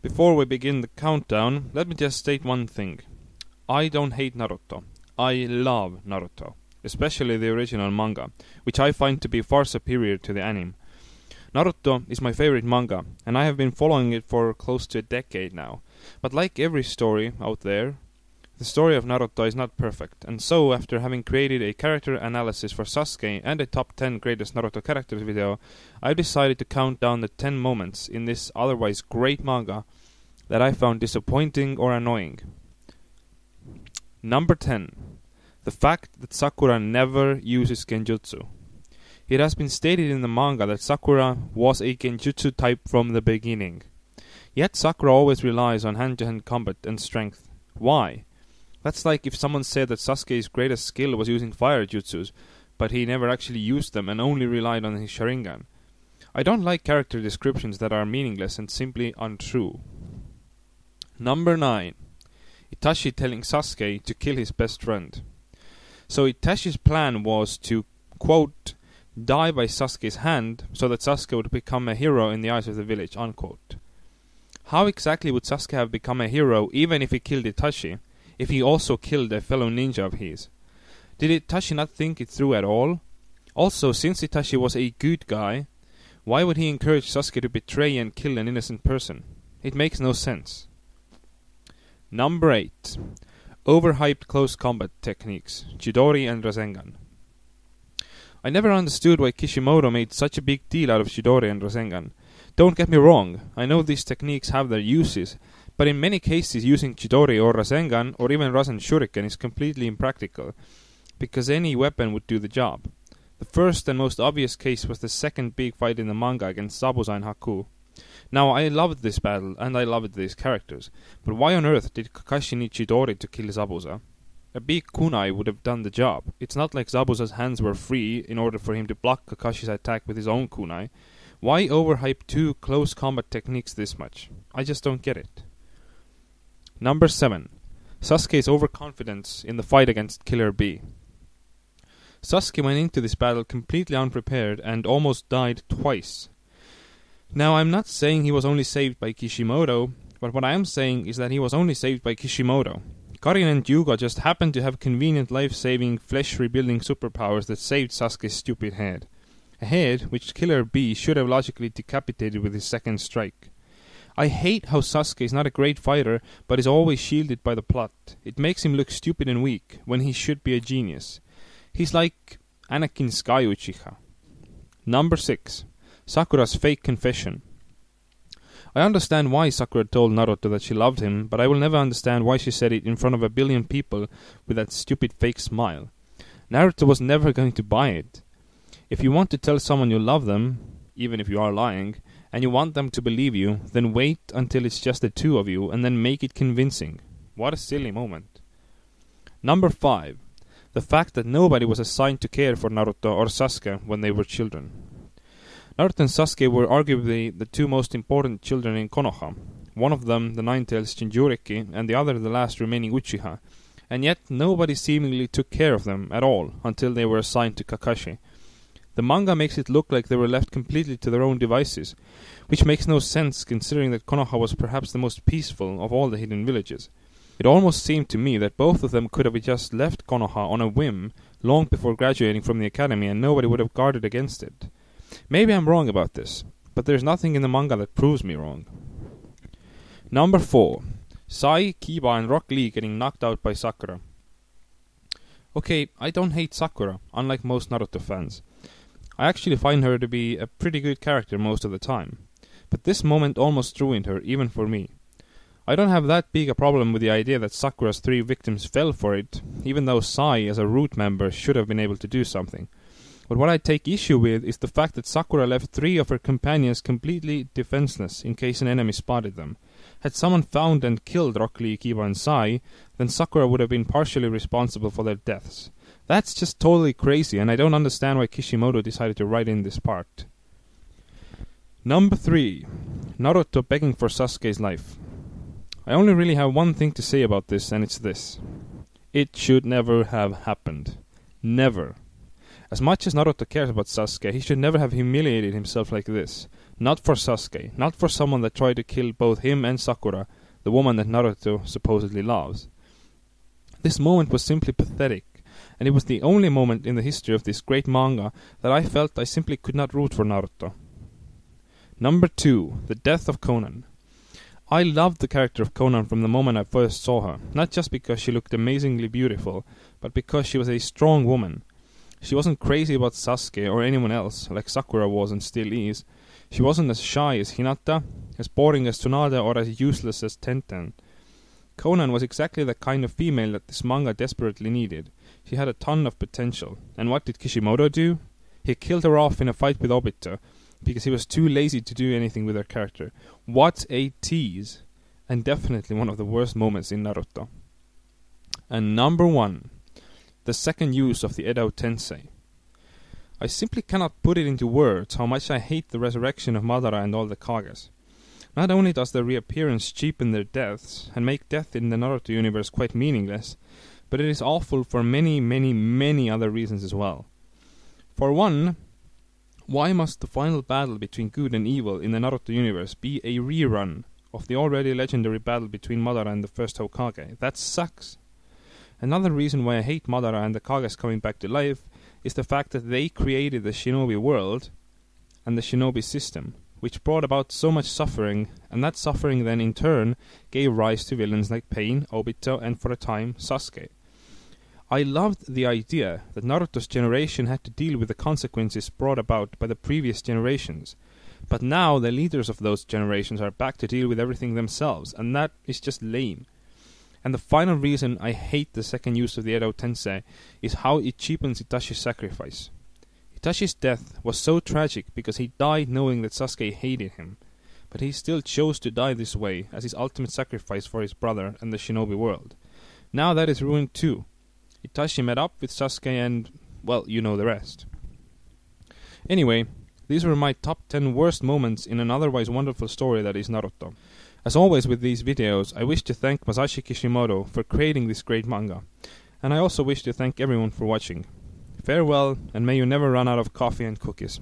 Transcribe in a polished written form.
Before we begin the countdown, let me just state one thing. I don't hate Naruto. I love Naruto, especially the original manga, which I find to be far superior to the anime. Naruto is my favorite manga, and I have been following it for close to a decade now. But like every story out there, the story of Naruto is not perfect, and so after having created a character analysis for Sasuke and a top 10 greatest Naruto characters video, I've decided to count down the 10 moments in this otherwise great manga that I found disappointing or annoying. Number 10. The fact that Sakura never uses genjutsu. It has been stated in the manga that Sakura was a genjutsu type from the beginning. Yet Sakura always relies on hand-to-hand combat and strength. Why? That's like if someone said that Sasuke's greatest skill was using fire jutsus, but he never actually used them and only relied on his Sharingan. I don't like character descriptions that are meaningless and simply untrue. Number 9. Itachi telling Sasuke to kill his best friend. So Itachi's plan was to, quote, die by Sasuke's hand so that Sasuke would become a hero in the eyes of the village, unquote. How exactly would Sasuke have become a hero even if he killed Itachi, if he also killed a fellow ninja of his? Did Itachi not think it through at all? Also, since Itachi was a good guy, why would he encourage Sasuke to betray and kill an innocent person? It makes no sense. Number 8. Overhyped close combat techniques, Chidori and Rasengan. I never understood why Kishimoto made such a big deal out of Chidori and Rasengan. Don't get me wrong, I know these techniques have their uses, but in many cases using Chidori or Rasengan or even Rasen Shuriken is completely impractical, because any weapon would do the job. The first and most obvious case was the second big fight in the manga against Zabuza and Haku. Now I loved this battle and I loved these characters, but why on earth did Kakashi need Chidori to kill Zabuza? A big kunai would have done the job. It's not like Zabuza's hands were free in order for him to block Kakashi's attack with his own kunai. Why overhype two close combat techniques this much? I just don't get it. Number 7. Sasuke's overconfidence in the fight against Killer Bee. Sasuke went into this battle completely unprepared and almost died twice. Now I'm not saying he was only saved by Kishimoto, but what I am saying is that he was only saved by Kishimoto. Karin and Hyuga just happened to have convenient life-saving, flesh-rebuilding superpowers that saved Sasuke's stupid head. A head which Killer Bee should have logically decapitated with his second strike. I hate how Sasuke is not a great fighter, but is always shielded by the plot. It makes him look stupid and weak, when he should be a genius. He's like Anakin Sky Uchiha. Number 6. Sakura's fake confession. I understand why Sakura told Naruto that she loved him, but I will never understand why she said it in front of a billion people with that stupid fake smile. Naruto was never going to buy it. If you want to tell someone you love them, even if you are lying, and you want them to believe you, then wait until it's just the two of you and then make it convincing. What a silly moment. Number 5. The fact that nobody was assigned to care for Naruto or Sasuke when they were children. Naruto and Sasuke were arguably the two most important children in Konoha. One of them, the Ninetales Jinchuriki, and the other the last remaining Uchiha. And yet nobody seemingly took care of them at all until they were assigned to Kakashi. The manga makes it look like they were left completely to their own devices, which makes no sense considering that Konoha was perhaps the most peaceful of all the hidden villages. It almost seemed to me that both of them could have just left Konoha on a whim long before graduating from the academy and nobody would have guarded against it. Maybe I'm wrong about this, but there's nothing in the manga that proves me wrong. Number 4. Sai, Kiba and Rock Lee getting knocked out by Sakura. Okay, I don't hate Sakura, unlike most Naruto fans. I actually find her to be a pretty good character most of the time. But this moment almost ruined her, even for me. I don't have that big a problem with the idea that Sakura's 3 victims fell for it, even though Sai, as a root member, should have been able to do something. But what I take issue with is the fact that Sakura left 3 of her companions completely defenseless in case an enemy spotted them. Had someone found and killed Rock Lee, Kiba and Sai, then Sakura would have been partially responsible for their deaths. That's just totally crazy, and I don't understand why Kishimoto decided to write in this part. Number 3. Naruto begging for Sasuke's life. I only really have one thing to say about this, and it's this. It should never have happened. Never. As much as Naruto cares about Sasuke, he should never have humiliated himself like this. Not for Sasuke, not for someone that tried to kill both him and Sakura, the woman that Naruto supposedly loves. This moment was simply pathetic, and it was the only moment in the history of this great manga that I felt I simply could not root for Naruto. Number 2. The death of Conan. I loved the character of Conan from the moment I first saw her, not just because she looked amazingly beautiful, but because she was a strong woman. She wasn't crazy about Sasuke or anyone else, like Sakura was and still is. She wasn't as shy as Hinata, as boring as Tsunade, or as useless as Tenten. Conan was exactly the kind of female that this manga desperately needed. She had a ton of potential. And what did Kishimoto do? He killed her off in a fight with Obito, because he was too lazy to do anything with her character. What a tease! And definitely one of the worst moments in Naruto. And number 1. The second use of the Edo Tensei. I simply cannot put it into words how much I hate the resurrection of Madara and all the Kages. Not only does their reappearance cheapen their deaths and make death in the Naruto universe quite meaningless, but it is awful for many, many, many other reasons as well. For one, why must the final battle between good and evil in the Naruto universe be a rerun of the already legendary battle between Madara and the first Hokage? That sucks. Another reason why I hate Madara and the Kages coming back to life is the fact that they created the shinobi world and the shinobi system, which brought about so much suffering, and that suffering then in turn gave rise to villains like Pain, Obito, and for a time Sasuke. I loved the idea that Naruto's generation had to deal with the consequences brought about by the previous generations, but now the leaders of those generations are back to deal with everything themselves, and that is just lame. And the final reason I hate the second use of the Edo Tensei is how it cheapens Itachi's sacrifice. Itachi's death was so tragic because he died knowing that Sasuke hated him, but he still chose to die this way as his ultimate sacrifice for his brother and the shinobi world. Now that is ruined too. Itachi met up with Sasuke and, well, you know the rest. Anyway, these were my top 10 worst moments in an otherwise wonderful story that is Naruto. As always with these videos, I wish to thank Masashi Kishimoto for creating this great manga, and I also wish to thank everyone for watching. Farewell, and may you never run out of coffee and cookies.